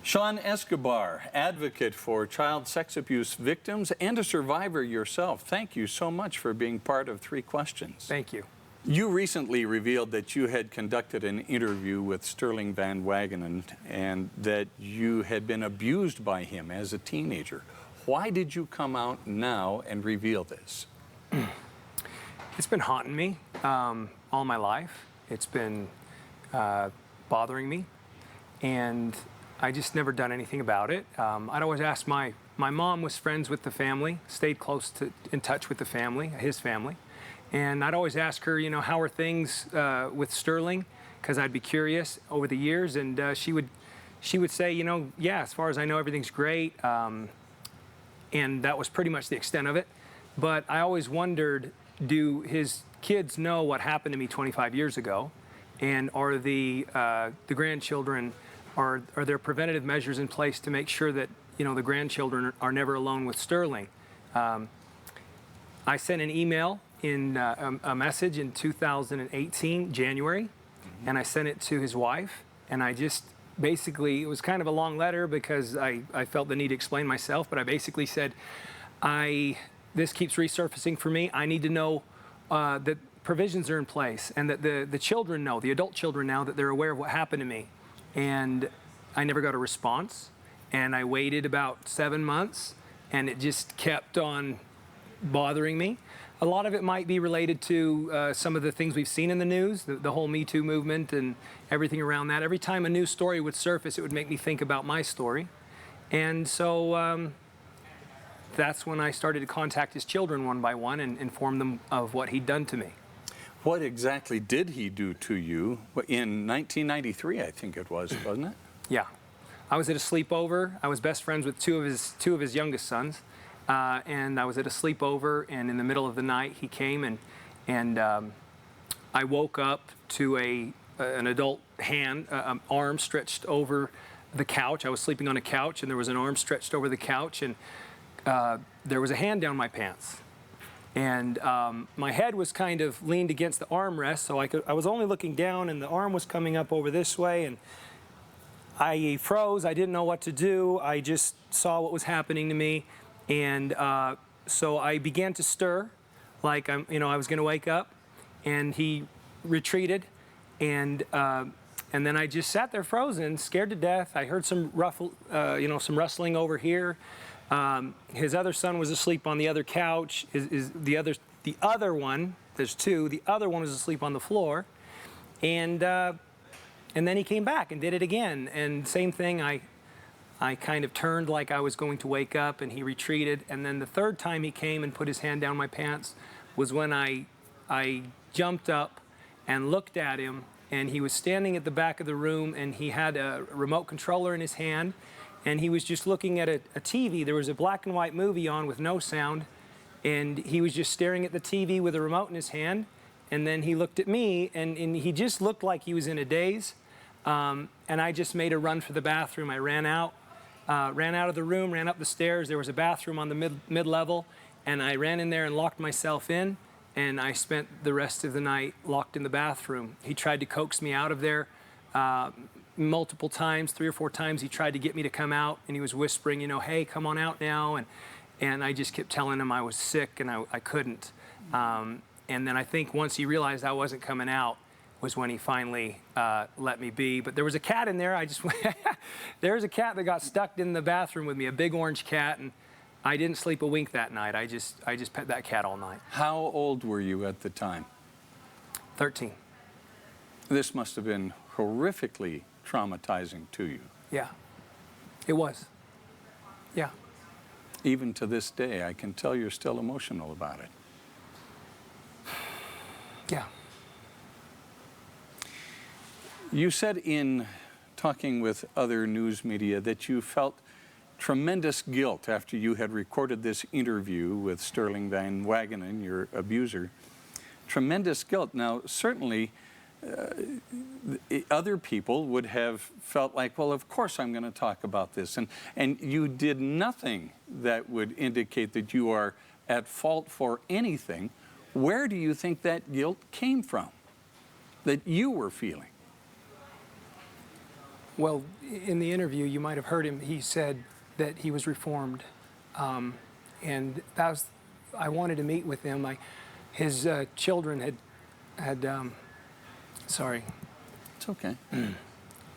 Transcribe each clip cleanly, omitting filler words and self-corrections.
Sean Escobar, advocate for child sex abuse victims and a survivor yourself. Thank you so much for being part of Three Questions. Thank you. You recently revealed that you had conducted an interview with Sterling Van Wagenen and that you had been abused by him as a teenager. Why did you come out now and reveal this? It's been haunting me all my life. It's been bothering me, and I just never done anything about it. I'd always ask my mom was friends with the family, stayed in touch with the family, his family. And I'd always ask her, you know, how are things with Sterling? Because I'd be curious over the years. And she would say, you know, yeah, as far as I know, everything's great. And that was pretty much the extent of it. But I always wondered, do his kids know what happened to me 25 years ago? And are the grandchildren, are there preventative measures in place to make sure that, you know, the grandchildren are never alone with Sterling? I sent an email in a message in 2018, January, and I sent it to his wife, and I just basically, it was kind of a long letter because I felt the need to explain myself, but I basically said, this keeps resurfacing for me. I need to know that provisions are in place and that the children know, the adult children now, that they're aware of what happened to me. And I never got a response, and I waited about 7 months, and it just kept on bothering me. A lot of it might be related to some of the things we've seen in the news, the whole Me Too movement and everything around that. Every time a new story would surface, it would make me think about my story. And so that's when I started to contact his children one by one and inform them of what he'd done to me. What exactly did he do to you in 1993, I think it was, wasn't it? Yeah. I was at a sleepover. I was best friends with two of his youngest sons. And I was at a sleepover, and in the middle of the night, he came, and I woke up to an adult hand, arm stretched over the couch. I was sleeping on a couch, and there was an arm stretched over the couch, and there was a hand down my pants. And my head was kind of leaned against the armrest, so I was only looking down, and the arm was coming up over this way, and I froze. I didn't know what to do. I just saw what was happening to me. And so I began to stir, like I was going to wake up, and he retreated, and then I just sat there frozen, scared to death. I heard some some rustling over here. His other son was asleep on the other couch. The other one, there's two. The other one was asleep on the floor, and then he came back and did it again, and same thing. I kind of turned like I was going to wake up, and he retreated. And then the third time he came and put his hand down my pants was when I jumped up and looked at him, and he was standing at the back of the room, and he had a remote controller in his hand, and he was just looking at a TV. There was a black and white movie on with no sound, and he was just staring at the TV with a remote in his hand. And then he looked at me, and he just looked like he was in a daze. And I just made a run for the bathroom. I ran out of the room, ran up the stairs. There was a bathroom on the mid-level, and I ran in there and locked myself in, and I spent the rest of the night locked in the bathroom. He tried to coax me out of there multiple times, 3 or 4 times. He tried to get me to come out, and he was whispering, you know, hey, come on out now, and I just kept telling him I was sick and I couldn't. And then I think once he realized I wasn't coming out was when he finally let me be. But there was a cat in there. There was a cat that got stuck in the bathroom with me, a big orange cat, and I didn't sleep a wink that night. I just pet that cat all night. How old were you at the time? 13. This must have been horrifically traumatizing to you. Yeah, it was. Yeah. Even to this day, I can tell you're still emotional about it. Yeah. You said in talking with other news media that you felt tremendous guilt after you had recorded this interview with Sterling Van Wagenen, your abuser. Tremendous guilt. Now, certainly, other people would have felt like, well, of course I'm going to talk about this. And you did nothing that would indicate that you are at fault for anything. Where do you think that guilt came from that you were feeling? Well, in the interview, you might have heard him. He said that he was reformed, and that was. I wanted to meet with him. His children had. Sorry. It's okay.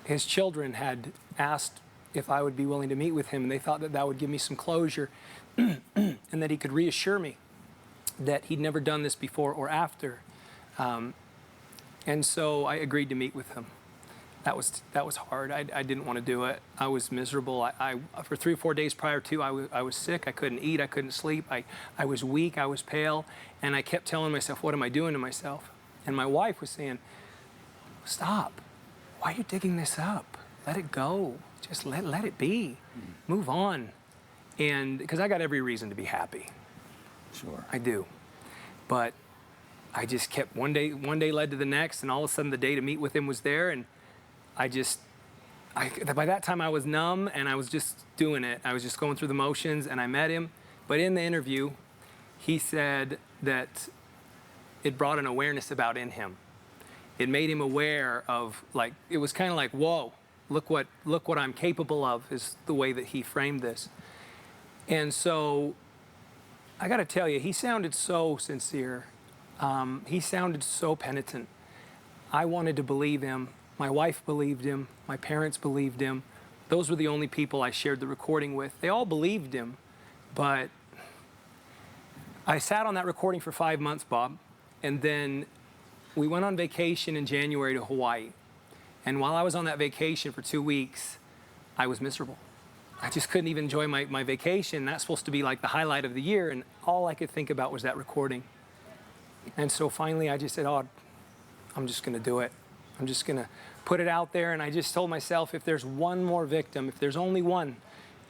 His children had asked if I would be willing to meet with him, and they thought that that would give me some closure, and that he could reassure me that he'd never done this before or after. And so I agreed to meet with him. That was hard. I didn't want to do it. I was miserable. I for 3 or 4 days prior to, I was sick. I couldn't eat. I couldn't sleep. I was weak. I was pale. And I kept telling myself, what am I doing to myself? And my wife was saying, stop. Why are you digging this up? Let it go. Just let it be. Move on. And because I got every reason to be happy. Sure. I do. But I just kept, one day led to the next, and all of a sudden the day to meet with him was there, and by that time I was numb, and I was just doing it. I was just going through the motions, and I met him. But in the interview, he said that it brought an awareness about in him. It made him aware of, like, it was kind of like, whoa, look what I'm capable of, is the way that he framed this. And so I got to tell you, he sounded so sincere. He sounded so penitent. I wanted to believe him. My wife believed him. My parents believed him. Those were the only people I shared the recording with. They all believed him, but I sat on that recording for 5 months, Bob, and then we went on vacation in January to Hawaii. And while I was on that vacation for 2 weeks, I was miserable. I just couldn't even enjoy my vacation. That's supposed to be like the highlight of the year, and all I could think about was that recording. And so finally I just said, oh, I'm just going to do it. I'm just going to put it out there. And I just told myself, if there's one more victim, if there's only one,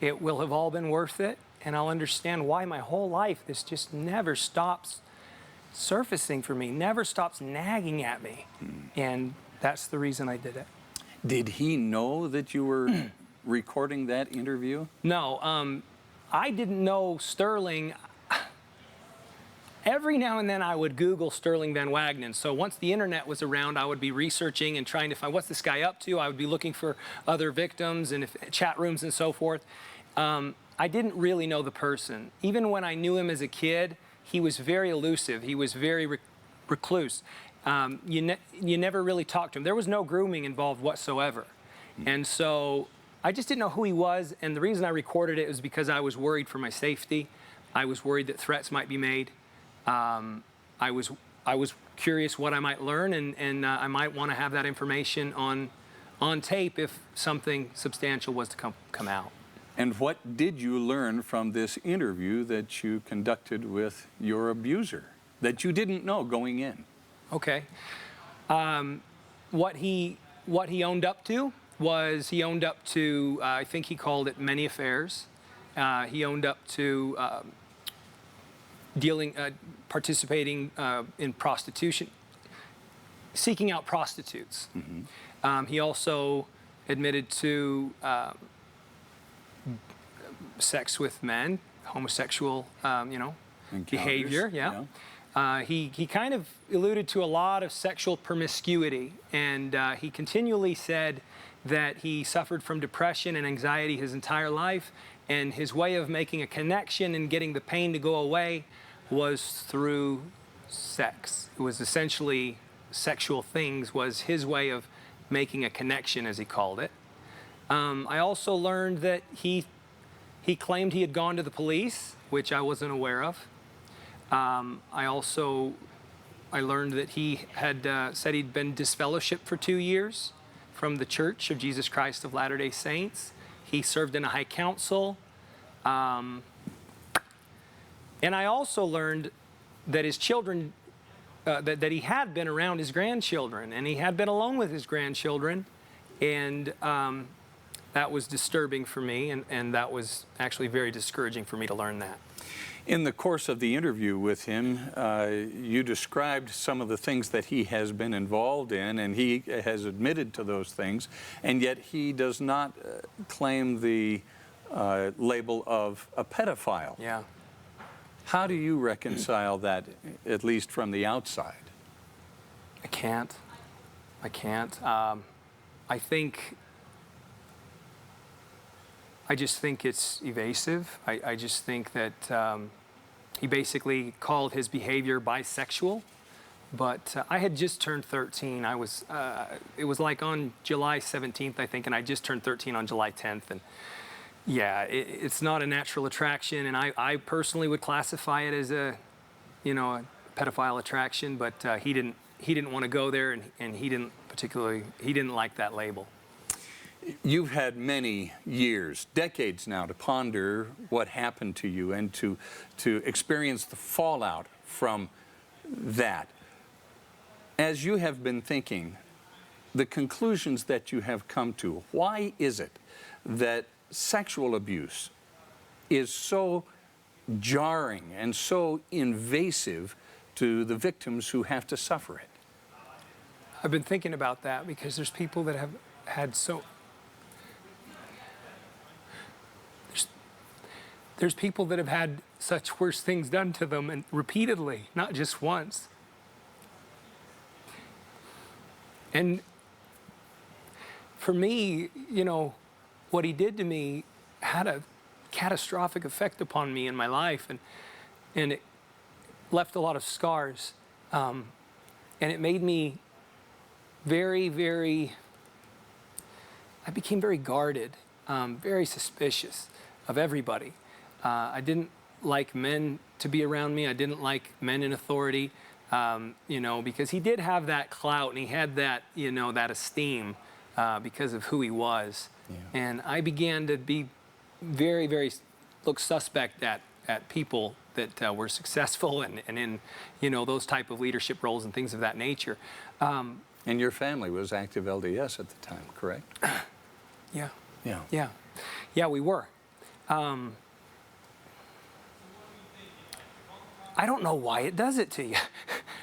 it will have all been worth it. And I'll understand why my whole life this just never stops surfacing for me, never stops nagging at me. And that's the reason I did it. Did he know that you were recording that interview? No, I didn't know Sterling. Every now and then I would Google Sterling Van Wagenen. So once the internet was around, I would be researching and trying to find, what's this guy up to? I would be looking for other victims and chat rooms and so forth. I didn't really know the person. Even when I knew him as a kid, he was very elusive. He was very recluse. You never really talked to him. There was no grooming involved whatsoever. And so I just didn't know who he was. And the reason I recorded it was because I was worried for my safety. I was worried that threats might be made. I was curious what I might learn, and I might want to have that information on tape if something substantial was to come out. And what did you learn from this interview that you conducted with your abuser that you didn't know going in? Okay. What he owned up to was, he owned up to, I think he called it many affairs. He owned up to participating in prostitution, seeking out prostitutes. He also admitted to sex with men, homosexual, behavior. Yeah. He kind of alluded to a lot of sexual promiscuity, and he continually said that he suffered from depression and anxiety his entire life, and his way of making a connection and getting the pain to go away was through sex. It was essentially sexual things was his way of making a connection, as he called it. I also learned that he claimed he had gone to the police, which I wasn't aware of. I learned that he had said he'd been disfellowshipped for 2 years from the Church of Jesus Christ of Latter-day Saints. He served in a high council. And I also learned that his children, that he had been around his grandchildren, and he had been alone with his grandchildren, and that was disturbing for me, and that was actually very discouraging for me to learn that. In the course of the interview with him, you described some of the things that he has been involved in, and he has admitted to those things, and yet he does not claim the label of a pedophile. Yeah. How do you reconcile that, at least from the outside? I can't. I think I just think it's evasive. I just think that he basically called his behavior bisexual. But I had just turned 13. It was like on July 17th, I think, and I just turned 13 on July 10th. And yeah, it's not a natural attraction. And I personally would classify it as a pedophile attraction, but he didn't want to go there, and he didn't like that label. You've had many years, decades now, to ponder what happened to you and to experience the fallout from that. As you have been thinking, the conclusions that you have come to, why is it that sexual abuse is so jarring and so invasive to the victims who have to suffer it? I've been thinking about that because there's people that have had there's people that have had such worse things done to them, and repeatedly, not just once. And for me, what he did to me had a catastrophic effect upon me in my life, and it left a lot of scars. And it made me I became very guarded, very suspicious of everybody. I didn't like men to be around me. I didn't like men in authority, because he did have that clout and he had that, that esteem because of who he was. Yeah. And I began to be look suspect at people that were successful and in, those type of leadership roles and things of that nature. And your family was active LDS at the time, correct? Yeah. Yeah. Yeah. Yeah, we were. I don't know why it does it to you.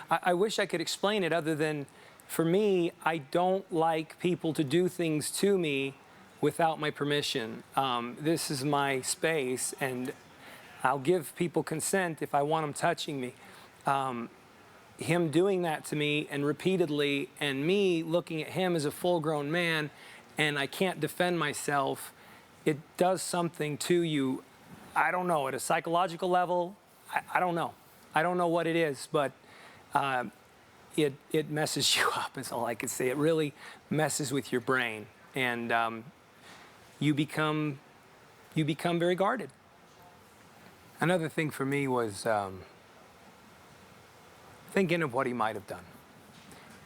I wish I could explain it other than, for me, I don't like people to do things to me without my permission. This is my space, and I'll give people consent if I want them touching me. Him doing that to me and repeatedly, and me looking at him as a full-grown man, and I can't defend myself, it does something to you. I don't know, at a psychological level, I don't know. I don't know what it is, but it messes you up, is all I can say. It really messes with your brain, and you become very guarded. Another thing for me was thinking of what he might have done.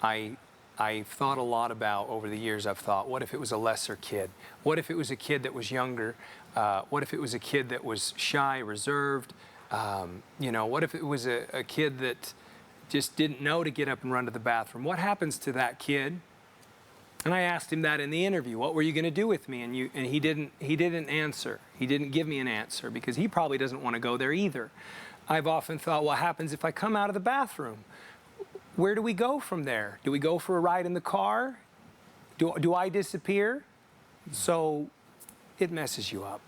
I've thought a lot about, over the years, I've thought, what if it was a lesser kid? What if it was a kid that was younger? What if it was a kid that was shy, reserved? What if it was a kid that just didn't know to get up and run to the bathroom? What happens to that kid? And I asked him that in the interview. What were you going to do with me? And he didn't answer. He didn't give me an answer because he probably doesn't want to go there either. I've often thought, what happens if I come out of the bathroom? Where do we go from there? Do we go for a ride in the car? Do I disappear? So it messes you up.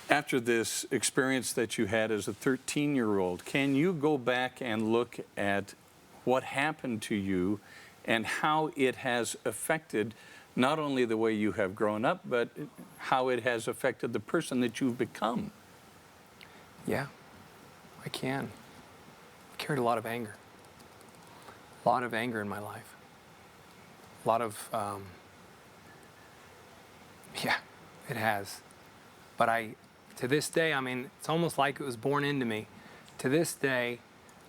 After this experience that you had as a 13-year-old, can you go back and look at what happened to you and how it has affected not only the way you have grown up, but how it has affected the person that you've become? Yeah, I can. I've carried a lot of anger. A lot of anger in my life. A lot of, yeah, it has. But to this day, it's almost like it was born into me. To this day,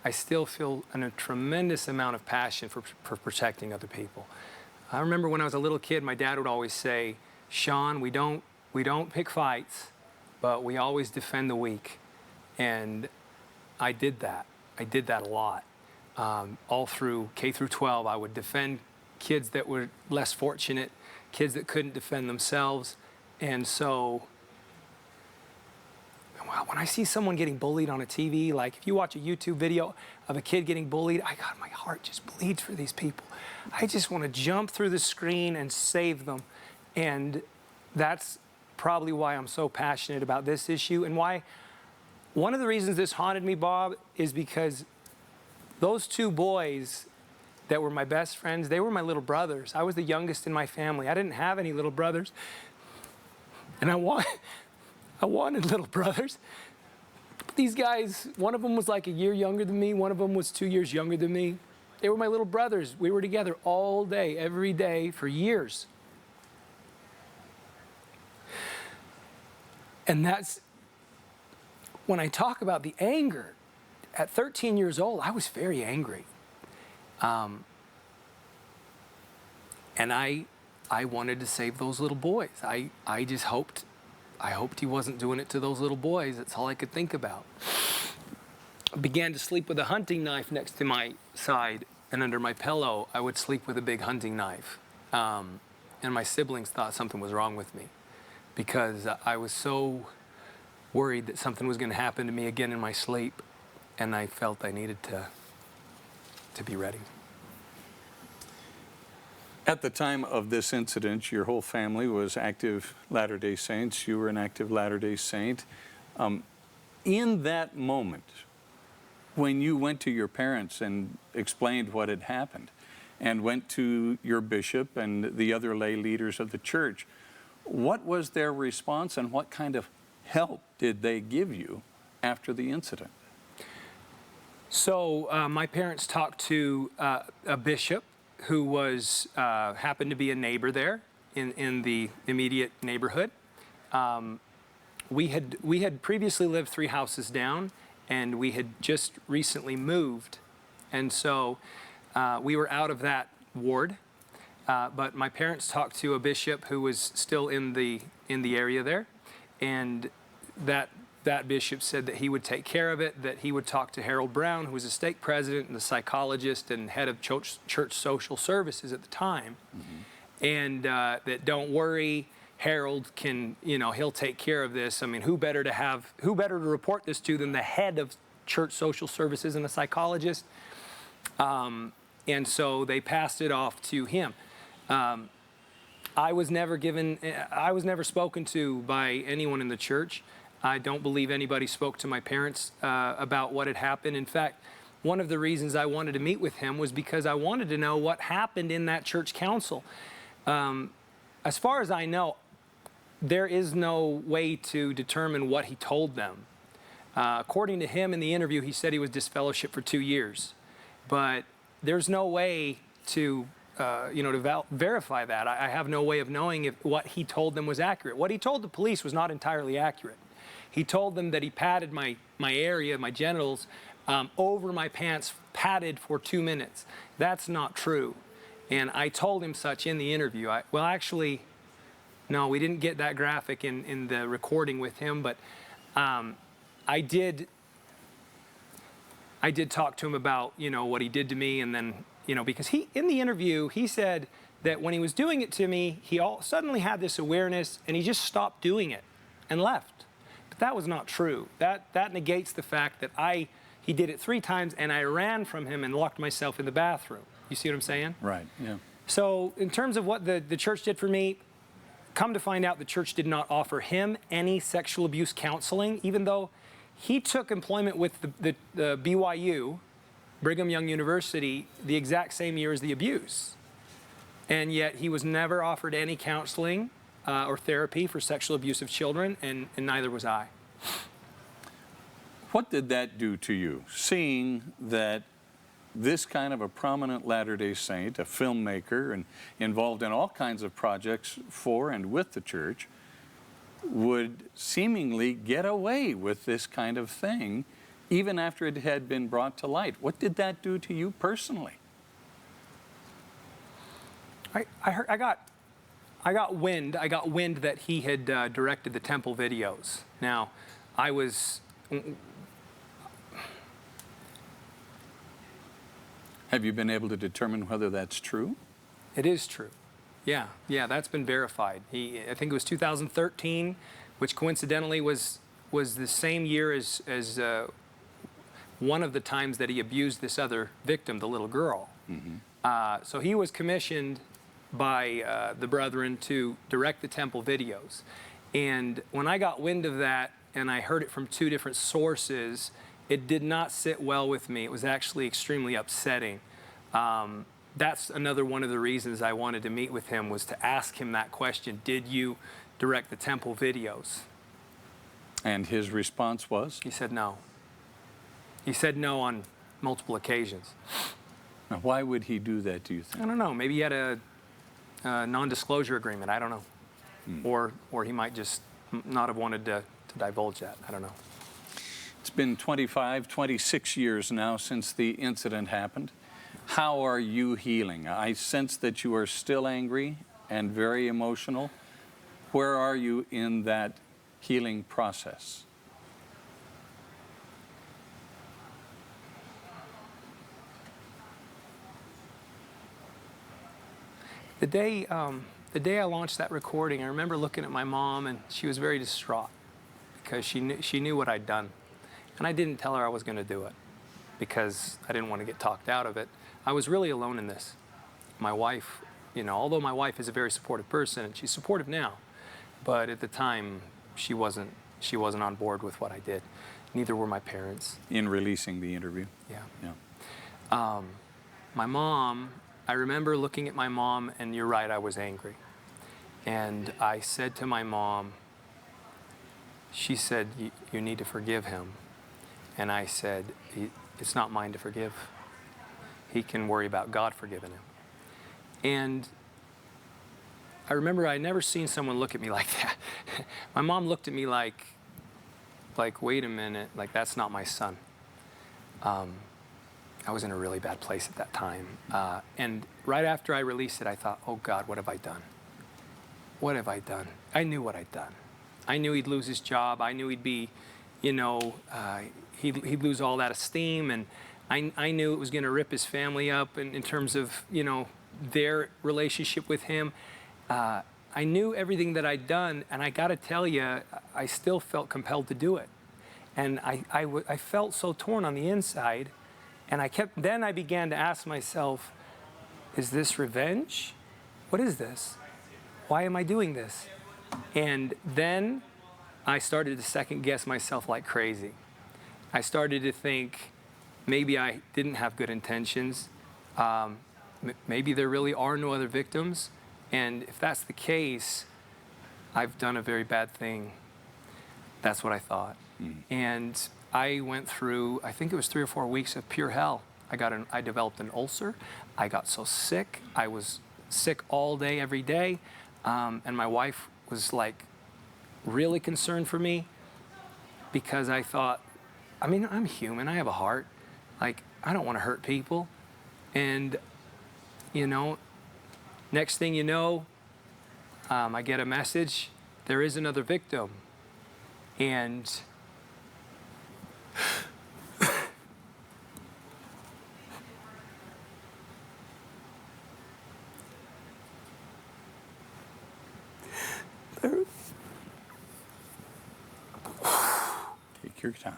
I still feel a tremendous amount of passion for protecting other people. I remember when I was a little kid, my dad would always say, Sean, we don't pick fights, but we always defend the weak. And I did that. I did that a lot. All through K through 12, I would defend kids that were less fortunate, kids that couldn't defend themselves. And so when I see someone getting bullied on a TV, like if you watch a YouTube video of a kid getting bullied, my heart just bleeds for these people. I just want to jump through the screen and save them. And that's probably why I'm so passionate about this issue, and why one of the reasons this haunted me, Bob, is because those two boys that were my best friends, they were my little brothers. I was the youngest in my family. I didn't have any little brothers. And I wanted little brothers. These guys, one of them was like a year younger than me. One of them was 2 years younger than me. They were my little brothers. We were together all day, every day for years. And that's, when I talk about the anger, at 13 years old, I was very angry. And I wanted to save those little boys. I just hoped he wasn't doing it to those little boys. That's all I could think about. I began to sleep with a hunting knife next to my side, and under my pillow, I would sleep with a big hunting knife. And my siblings thought something was wrong with me because I was so worried that something was going to happen to me again in my sleep, and I felt I needed to be ready. At the time of this incident, your whole family was active Latter-day Saints. You were an active Latter-day Saint. In that moment, when you went to your parents and explained what had happened, and went to your bishop and the other lay leaders of the church, what was their response and what kind of help did they give you after the incident? So my parents talked to a bishop who was happened to be a neighbor there in the immediate neighborhood. We had previously lived 3 houses down, and we had just recently moved, and so we were out of that ward. But my parents talked to a bishop who was still in the area there, and that bishop said that he would take care of it, that he would talk to Harold Brown, who was a stake president and a psychologist and head of church social services at the time, and that don't worry, Harold can, he'll take care of this. I mean, who better to report this to than the head of church social services and a psychologist? And so they passed it off to him. I was never spoken to by anyone in the church. I don't believe anybody spoke to my parents about what had happened. In fact, one of the reasons I wanted to meet with him was because I wanted to know what happened in that church council. As far as I know, there is no way to determine what he told them. According to him in the interview, he said he was disfellowshipped for 2 years. But there's no way to verify that. I have no way of knowing if what he told them was accurate. What he told the police was not entirely accurate. He told them that he patted my area, my genitals, over my pants, patted for 2 minutes. That's not true. And I told him such in the interview. Actually, no, we didn't get that graphic in the recording with him, but I did talk to him about, what he did to me, and then, because in the interview, he said that when he was doing it to me, he suddenly had this awareness, and he just stopped doing it and left. But that was not true. That negates the fact that he did it 3 times, and I ran from him and locked myself in the bathroom. You see what I'm saying? Right, yeah. So in terms of what the church did for me, come to find out the church did not offer him any sexual abuse counseling, even though he took employment with the BYU, Brigham Young University, the exact same year as the abuse. And yet he was never offered any counseling or therapy for sexual abuse of children, and neither was I. What did that do to you, seeing that this kind of a prominent Latter-day Saint, a filmmaker, and involved in all kinds of projects for and with the church, would seemingly get away with this kind of thing even after it had been brought to light? What did that do to you personally? I got wind that he had directed the temple videos. Now, Have you been able to determine whether that's true? It is true. Yeah, that's been verified. I think it was 2013, which coincidentally was the same year as one of the times that he abused this other victim, the little girl. Mm-hmm. So he was commissioned by the brethren to direct the temple videos. And when I got wind of that, and I heard it from 2 different sources, it did not sit well with me. It was actually extremely upsetting. That's another one of the reasons I wanted to meet with him, was to ask him that question. Did you direct the temple videos. And his response was? He said no. He said no on multiple occasions. Now, why would he do that, do you think? I don't know. Maybe he had a non-disclosure agreement. I don't know. Or he might just not have wanted to divulge that. I don't know. It's been 25, 26 years now since the incident happened. How are you healing? I sense that you are still angry and very emotional. Where are you in that healing process? The day I launched that recording, I remember looking at my mom, and she was very distraught because she knew what I'd done. And I didn't tell her I was going to do it because I didn't want to get talked out of it. I was really alone in this. My wife, although my wife is a very supportive person, and she's supportive now, but at the time she wasn't on board with what I did. Neither were my parents. In releasing the interview? Yeah. My mom, I remember looking at my mom, and you're right, I was angry. And I said to my mom, she said, you need to forgive him. And I said, it's not mine to forgive. He can worry about God forgiving him. And I remember I'd never seen someone look at me like that. My mom looked at me like, wait a minute, like that's not my son. I was in a really bad place at that time. And right after I released it, I thought, oh God, what have I done? What have I done? I knew what I'd done. I knew he'd lose his job. I knew he'd be, he'd lose all that esteem. And I knew it was going to rip his family up in terms of, their relationship with him. I knew everything that I'd done, and I got to tell you, I still felt compelled to do it. And I felt so torn on the inside. And then I began to ask myself, is this revenge? What is this? Why am I doing this? And then I started to second guess myself like crazy. I started to think maybe I didn't have good intentions. Maybe there really are no other victims. And if that's the case, I've done a very bad thing. That's what I thought. And I went through, I think it was 3 or 4 weeks of pure hell. I developed an ulcer. I got so sick. I was sick all day, every day. And my wife was like really concerned for me because I thought, I'm human. I have a heart. Like, I don't want to hurt people. And, next thing you know, I get a message, there is another victim. And take your time.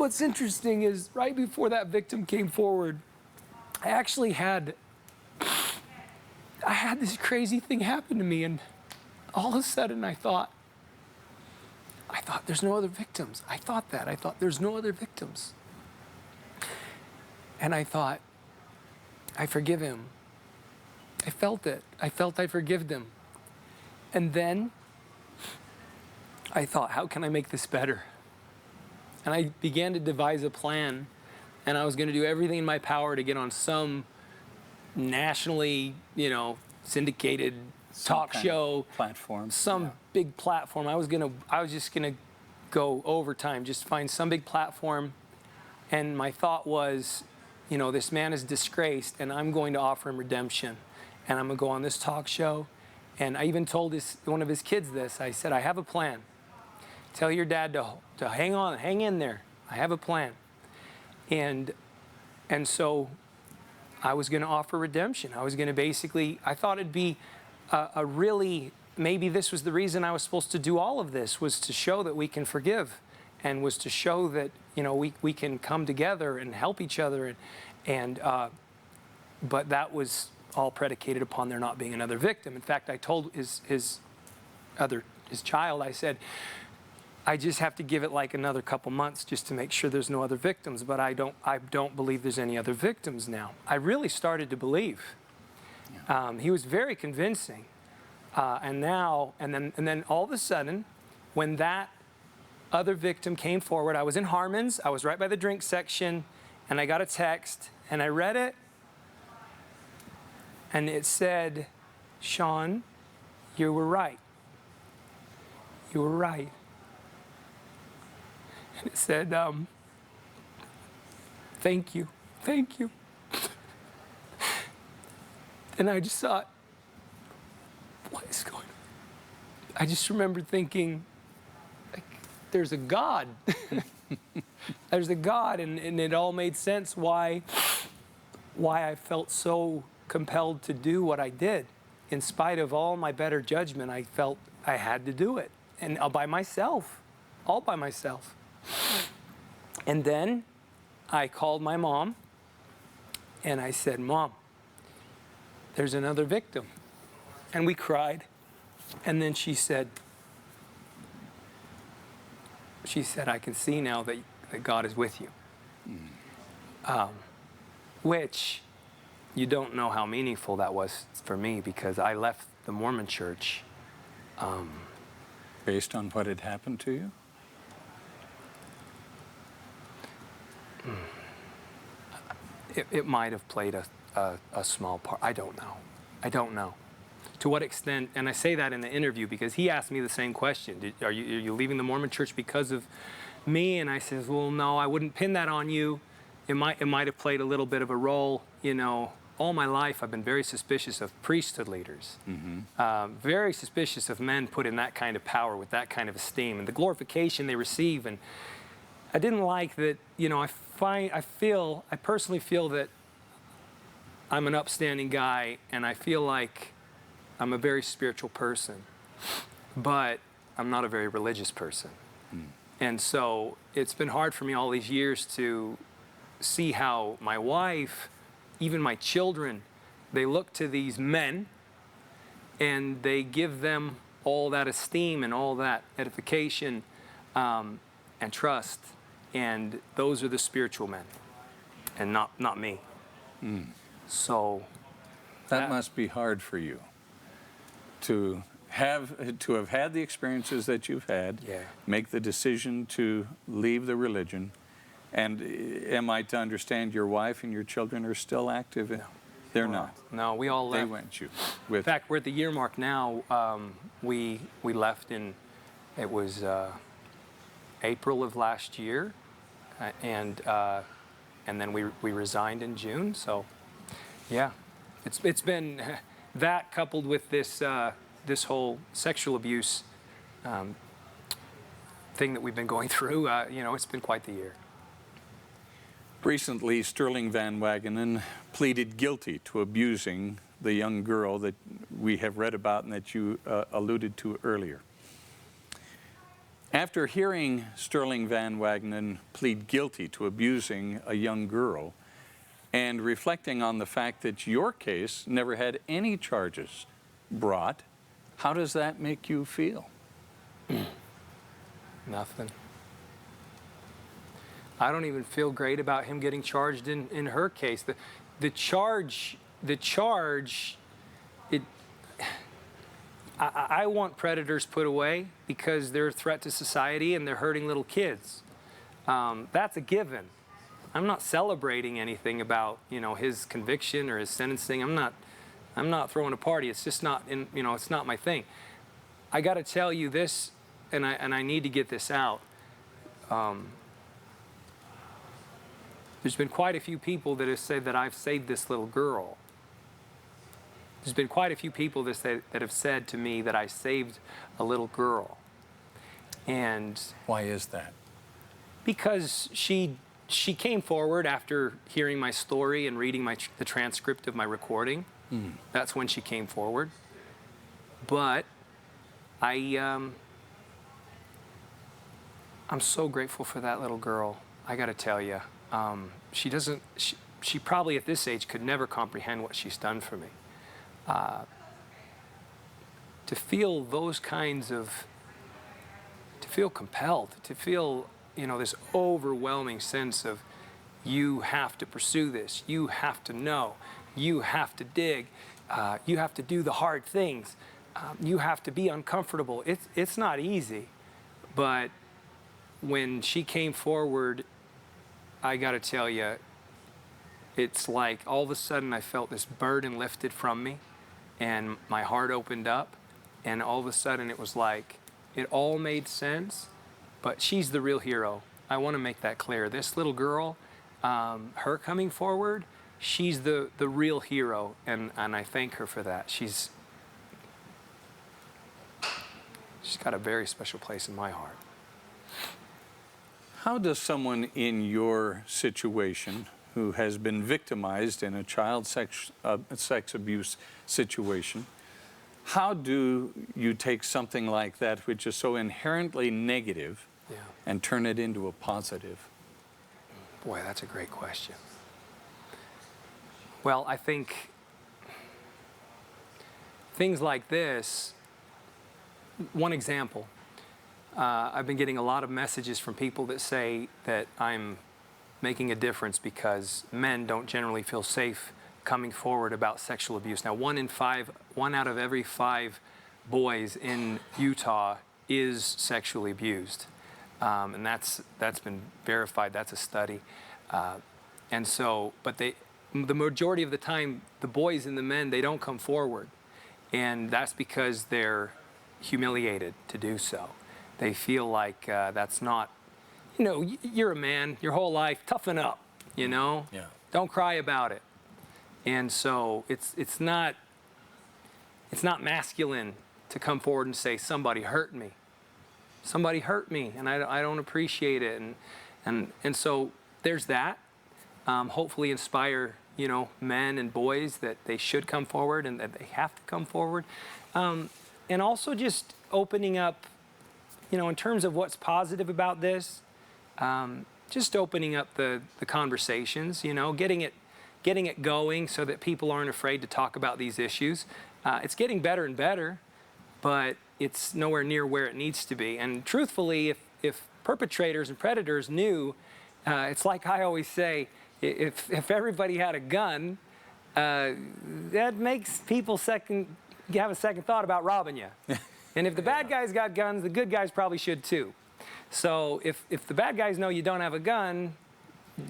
what's interesting is right before that victim came forward, I actually had this crazy thing happen to me, and all of a sudden I thought there's no other victims. I thought there's no other victims. And I thought, I forgive him. I felt it. I felt I forgive them. And then I thought, how can I make this better? And I began to devise a plan, and I was going to do everything in my power to get on some nationally, syndicated talk show platform, big platform. I was just gonna go overtime, just find some big platform. And my thought was, this man is disgraced, and I'm going to offer him redemption. And I'm gonna go on this talk show. And I even told one of his kids this. I said, I have a plan. Tell your dad to hang on, hang in there. I have a plan. And so I was going to offer redemption. I was going to I thought it'd be a really, maybe this was the reason I was supposed to do all of this, was to show that we can forgive, and was to show that, we can come together and help each other. But that was all predicated upon there not being another victim. In fact, I told his child, I said, I just have to give it like another couple months just to make sure there's no other victims, but I don't believe there's any other victims now. I really started to believe. He was very convincing. And then all of a sudden, when that other victim came forward, I was in Harmon's, I was right by the drink section, and I got a text, and I read it, and it said, Sean, you were right. You were right. And it said, thank you, thank you. And I just thought, what is going on? I just remember thinking, like, there's a God. There's a God, and it all made sense why I felt so compelled to do what I did. In spite of all my better judgment, I felt I had to do it, and all by myself. And then I called my mom, and I said, Mom, there's another victim. And we cried. And then she said, I can see now that God is with you. Which you don't know how meaningful that was for me, because I left the Mormon church. Based on what had happened to you? It might have played a small part. I don't know. To what extent, and I say that in the interview because he asked me the same question. Are you leaving the Mormon church because of me? And I said, well, no, I wouldn't pin that on you. It might have played a little bit of a role. You know, all my life I've been very suspicious of priesthood leaders. Very suspicious of men put in that kind of power with that kind of esteem and the glorification they receive. And I didn't like that, you know, I personally feel that I'm an upstanding guy, and I feel like I'm a very spiritual person, but I'm not a very religious person. And so it's been hard for me all these years to see how my wife, even my children, they look to these men and they give them all that esteem and all that edification and trust. And those are the spiritual men and not me. So that must be hard for you to have had the experiences that you've had, make the decision to leave the religion. And am I to understand your wife and your children are still active? No. They're not. No, we all left. They went you with. In fact, we're at the year mark now. We left it was April of last year, and then we resigned in June. So, yeah, it's been that coupled with this this whole sexual abuse thing that we've been going through. You know, it's been quite the year. Recently, Sterling Van Wagenen pleaded guilty to abusing the young girl that we have read about and that you alluded to earlier. After hearing Sterling Van Wagenen plead guilty to abusing a young girl and reflecting on the fact that your case never had any charges brought, how does that make you feel? Nothing. I don't even feel great about him getting charged in her case. The charge, I want predators put away because they're a threat to society and they're hurting little kids. That's a given. I'm not celebrating anything about, you know, his conviction or his sentencing. I'm not throwing a party. It's just not it's not my thing. I got to tell you this, and I need to get this out. There's been quite a few people that have said that I've saved this little girl. There's been quite a few people that have said to me that I saved a little girl. And why is that? Because she came forward after hearing my story and reading the transcript of my recording. That's when she came forward. But I'm so grateful for that little girl. I got to tell you. She probably at this age could never comprehend what she's done for me. To feel those kinds of to feel compelled, to feel, this overwhelming sense of you have to pursue this, you have to know, you have to dig, you have to do the hard things, you have to be uncomfortable. It's not easy, but when she came forward, I got to tell you, it's like all of a sudden I felt this burden lifted from me and my heart opened up, and all of a sudden it was like it all made sense. But she's the real hero. I want to make that clear. This little girl, her coming forward, she's the real hero, and I thank her for that. She's got a very special place in my heart. How does someone in your situation who has been victimized in a child sex abuse situation, how do you take something like that, which is so inherently negative, and turn it into a positive? Boy, that's a great question. Well, I think things like this, one example, I've been getting a lot of messages from people that say that I'm making a difference because men don't generally feel safe coming forward about sexual abuse. Now, one out of every 5 boys in Utah is sexually abused. And that's been verified. That's a study. And so, but the majority of the time, the boys and the men, they don't come forward. And that's because they're humiliated to do so. They feel like that's not, you're a man your whole life, toughen up, Yeah. Don't cry about it. And so it's not masculine to come forward and say, somebody hurt me. Somebody hurt me, and I don't appreciate it. And so there's that. Hopefully inspire, men and boys that they should come forward and that they have to come forward. And also just opening up, in terms of what's positive about this, just opening up the conversations, getting it going so that people aren't afraid to talk about these issues. It's getting better and better, but it's nowhere near where it needs to be. And truthfully, if perpetrators and predators knew, it's like I always say, if everybody had a gun, that makes people have a second thought about robbing you. And if the bad guys got guns, the good guys probably should too. So if the bad guys know you don't have a gun,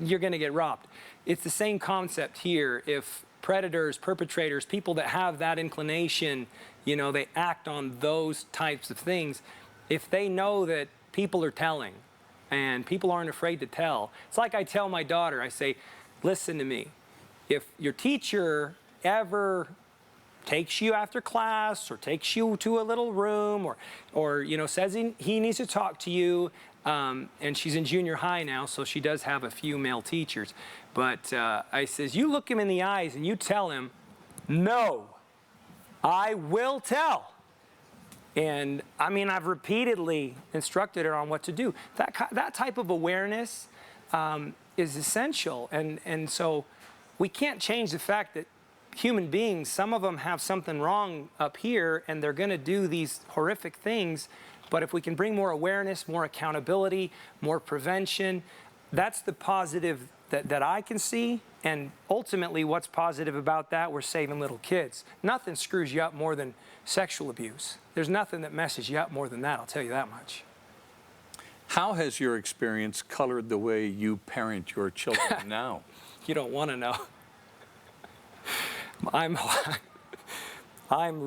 you're going to get robbed. It's the same concept here. If predators, perpetrators, people that have that inclination, they act on those types of things, if they know that people are telling and people aren't afraid to tell. It's like I tell my daughter, I say, listen to me. If your teacher ever takes you after class or takes you to a little room or says he needs to talk to you, and she's in junior high now, so she does have a few male teachers, but I says, you look him in the eyes and you tell him, no, I will tell. And I've repeatedly instructed her on what to do. That type of awareness is essential, and so we can't change the fact that human beings, some of them have something wrong up here and they're going to do these horrific things. But if we can bring more awareness, more accountability, more prevention, that's the positive that I can see. And ultimately, what's positive about that, we're saving little kids. Nothing screws you up more than sexual abuse. There's nothing that messes you up more than that, I'll tell you that much. How has your experience colored the way you parent your children now? You don't want to know. I'm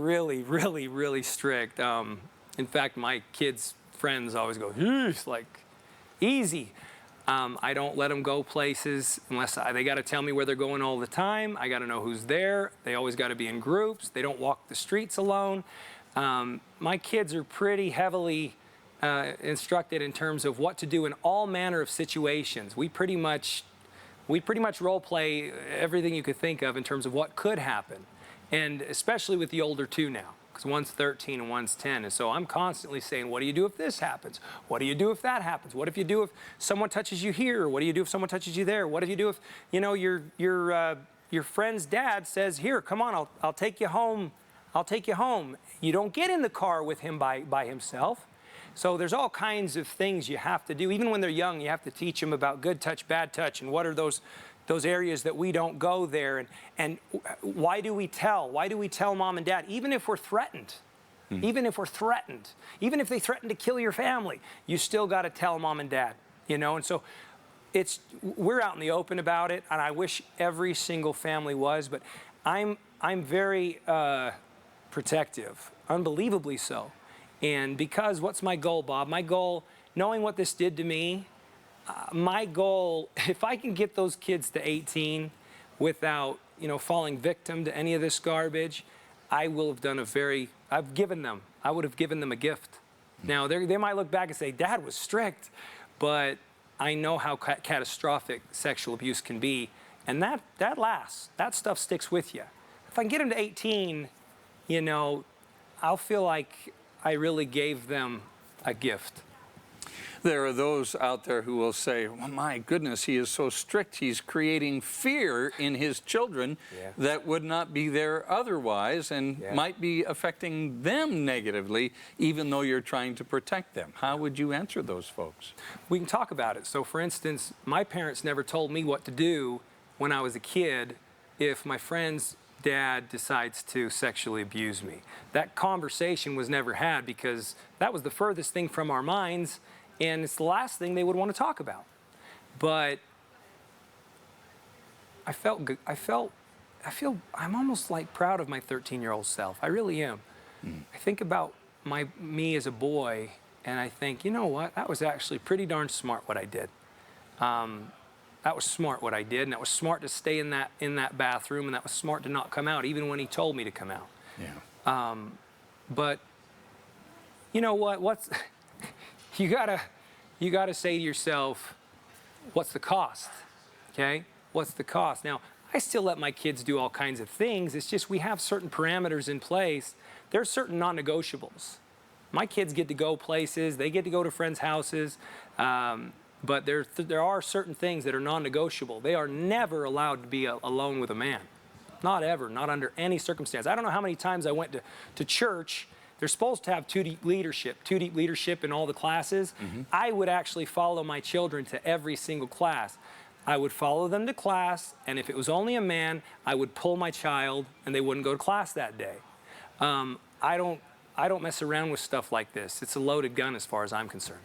really, really, really strict. In fact, my kids' friends always go, like, easy. I don't let them go places unless they got to tell me where they're going all the time. I got to know who's there. They always got to be in groups. They don't walk the streets alone. My kids are pretty heavily instructed in terms of what to do in all manner of situations. We pretty much role play everything you could think of in terms of what could happen, and especially with the older two now, because one's 13 and one's 10. And so I'm constantly saying, what do you do if this happens? What do you do if that happens? What if you do if someone touches you here? What do you do if someone touches you there? What do you do if, your friend's dad says, here, come on, I'll take you home. I'll take you home. You don't get in the car with him by himself. So there's all kinds of things you have to do. Even when they're young, you have to teach them about good touch, bad touch, and what are those areas that we don't go there, and why do we tell? Why do we tell mom and dad? Even if we're threatened, even if we're threatened, even if they threaten to kill your family, you still got to tell mom and dad, you know? And so we're out in the open about it, and I wish every single family was, but I'm very protective, unbelievably so. And because what's my goal, Bob? My goal, knowing what this did to me, my goal, if I can get those kids to 18 without, you know, falling victim to any of this garbage, I will have done I would have given them a gift. Now, they might look back and say, Dad was strict, but I know how catastrophic sexual abuse can be, and that lasts. That stuff sticks with you. If I can get them to 18, you know, I'll feel like I really gave them a gift. There are those out there who will say, well, my goodness, he is so strict. He's creating fear in his children that would not be there otherwise and might be affecting them negatively, even though you're trying to protect them. How would you answer those folks? We can talk about it. So, for instance, my parents never told me what to do when I was a kid if my friend's dad decides to sexually abuse me. That conversation was never had because that was the furthest thing from our minds, and it's the last thing they would want to talk about. But I feel I'm almost like proud of my 13-year-old self. I really am. I think about me as a boy, and I think, you know what? That was actually pretty darn smart what I did. That was smart what I did, and that was smart to stay in that bathroom, and that was smart to not come out, even when he told me to come out. Yeah. But you know what? You gotta say to yourself, what's the cost? Okay? What's the cost? Now, I still let my kids do all kinds of things. It's just we have certain parameters in place. There's certain non-negotiables. My kids get to go places. They get to go to friends' houses. But there are certain things that are non-negotiable. They are never allowed to be alone with a man. Not ever, not under any circumstance. I don't know how many times I went to church. They're supposed to have two-deep leadership in all the classes. I would actually follow my children to every single class. I would follow them to class, and if it was only a man, I would pull my child, and they wouldn't go to class that day. I don't mess around with stuff like this. It's a loaded gun as far as I'm concerned.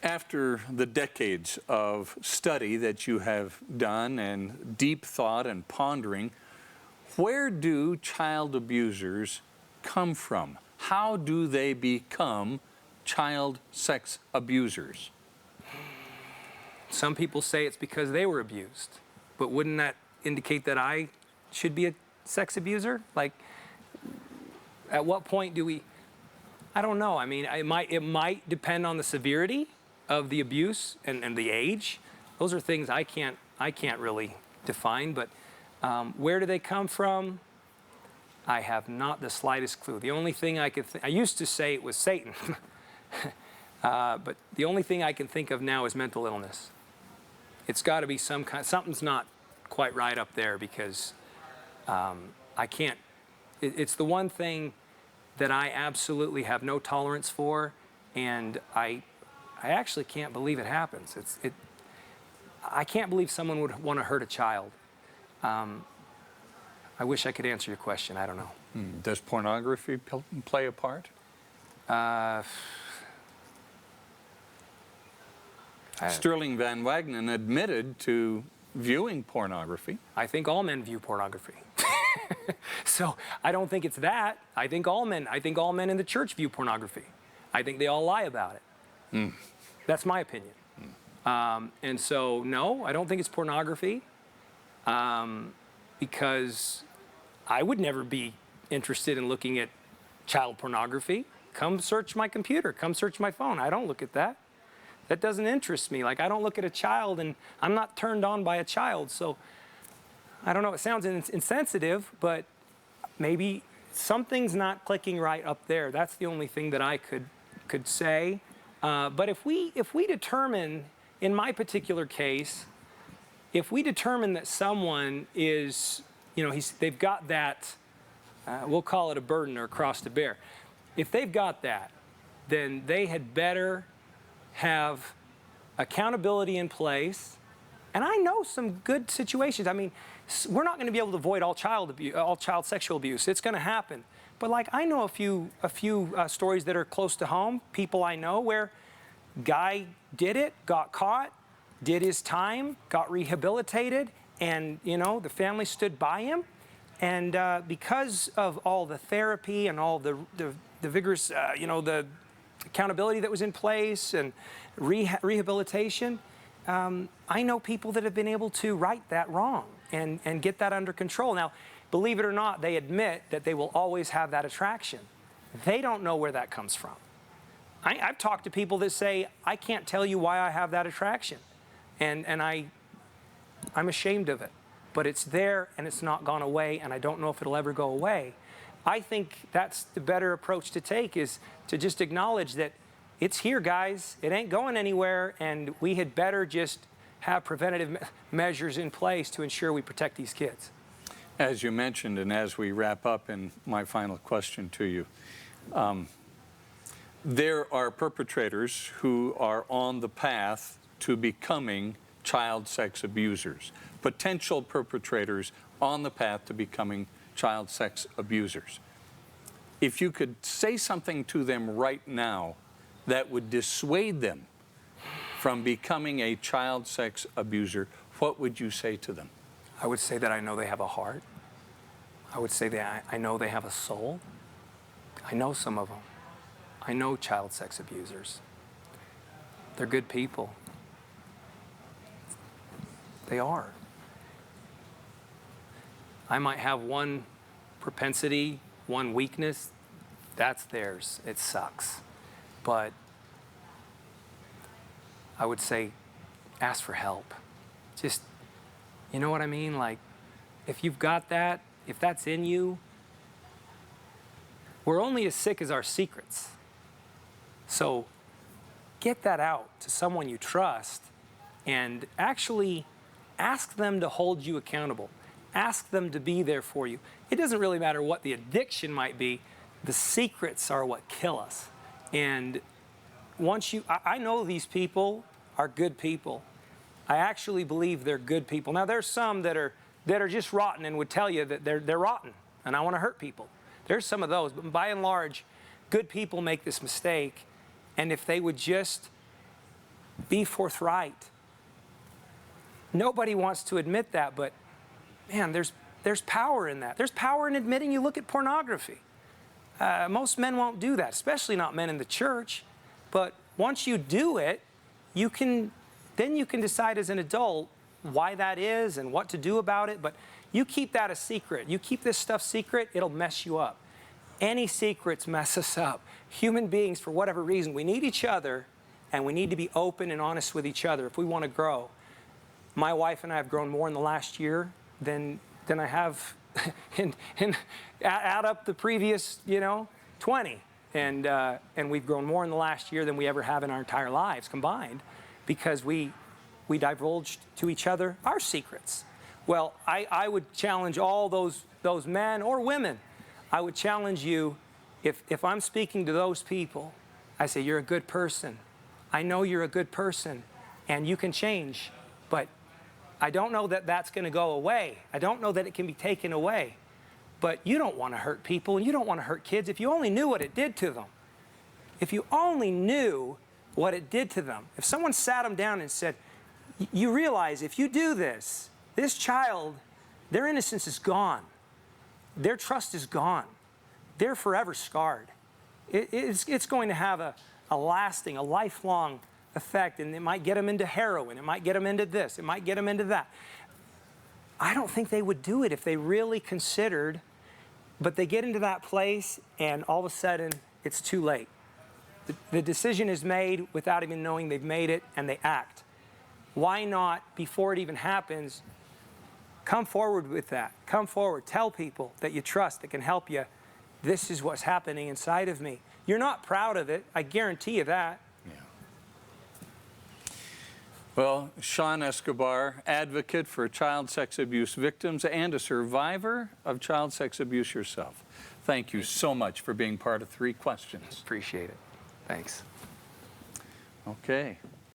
After the decades of study that you have done and deep thought and pondering, where do child abusers come from? How do they become child sex abusers? Some people say it's because they were abused, but wouldn't that indicate that I should be a sex abuser? Like, at what point do we? I don't know. I mean, it might depend on the severity of the abuse and the age. Those are things I can't really define. But where do they come from? I have not the slightest clue. The only thing I used to say it was Satan, but the only thing I can think of now is mental illness. It's got to be something's not quite right up there because I can't. It's the one thing that I absolutely have no tolerance for, and I actually can't believe it happens. I can't believe someone would want to hurt a child. I wish I could answer your question. I don't know. Does pornography play a part? Sterling Van Wagenen admitted to viewing pornography. I think all men view pornography. So I don't think it's that. I think all men in the church view pornography. I think they all lie about it. That's my opinion. And so, no, I don't think it's pornography because I would never be interested in looking at child pornography. Come search my computer. Come search my phone. I don't look at that. That doesn't interest me. Like, I don't look at a child, and I'm not turned on by a child. So, I don't know. It sounds insensitive, but maybe something's not clicking right up there. That's the only thing that I could say. But if we determine, in my particular case, if we determine that someone is, they've got that, we'll call it a burden or a cross to bear. If they've got that, then they had better have accountability in place. And I know some good situations. I mean, we're not going to be able to avoid all child sexual abuse. It's going to happen. But like, I know a few stories that are close to home, people I know where guy did it, got caught, did his time, got rehabilitated, and the family stood by him. And because of all the therapy and all the vigorous, the accountability that was in place and rehabilitation, I know people that have been able to right that wrong and get that under control. Now, believe it or not, they admit that they will always have that attraction. They don't know where that comes from. I've talked to people that say, I can't tell you why I have that attraction. And I'm ashamed of it. But it's there and it's not gone away, and I don't know if it'll ever go away. I think that's the better approach to take, is to just acknowledge that it's here, guys. It ain't going anywhere, and we had better just have preventative measures in place to ensure we protect these kids. As you mentioned, and as we wrap up, in my final question to you, there are perpetrators who are on the path to becoming child sex abusers, potential perpetrators on the path to becoming child sex abusers. If you could say something to them right now that would dissuade them from becoming a child sex abuser, what would you say to them? I would say that I know they have a heart. I would say that I know they have a soul. I know some of them. I know child sex abusers. They're good people. They are. I might have one propensity, one weakness. That's theirs. It sucks. But I would say, ask for help. Just, you know what I mean? Like, if you've got that, if that's in you, we're only as sick as our secrets. So get that out to someone you trust and actually ask them to hold you accountable. Ask them to be there for you. It doesn't really matter what the addiction might be. The secrets are what kill us. And once I know these people are good people. I actually believe they're good people. Now, there's some that are just rotten and would tell you that they're rotten and I want to hurt people. There's some of those, but by and large, good people make this mistake. And if they would just be forthright, nobody wants to admit that, but man, there's power in that. There's power in admitting you look at pornography. Most men won't do that, especially not men in the church. But once you do it, then you can decide as an adult why that is and what to do about it. But you keep that a secret. You keep this stuff secret, it'll mess you up. Any secrets mess us up. Human beings, for whatever reason, we need each other, and we need to be open and honest with each other if we want to grow. My wife and I have grown more in the last year than I have add up the previous 20. And we've grown more in the last year than we ever have in our entire lives combined, because we divulged to each other our secrets. Well, I would challenge all those men or women. I would challenge you, if I'm speaking to those people, I say, you're a good person. I know you're a good person, and you can change, but I don't know that that's going to go away. I don't know that it can be taken away. But you don't want to hurt people, and you don't want to hurt kids. If you only knew what it did to them. If you only knew what it did to them. If someone sat them down and said, you realize if you do this, this child, their innocence is gone. Their trust is gone. They're forever scarred. It's going to have a lasting, a lifelong effect, and it might get them into heroin. It might get them into this. It might get them into that. I don't think they would do it if they really considered, but they get into that place, and all of a sudden, it's too late. The decision is made without even knowing they've made it, and they act. Why not, before it even happens, come forward with that. Come forward. Tell people that you trust, that can help you. This is what's happening inside of me. You're not proud of it. I guarantee you that. Yeah. Well, Sean Escobar, advocate for child sex abuse victims and a survivor of child sex abuse yourself. Thank you so much for being part of 3 Questions. Appreciate it. Thanks. Okay.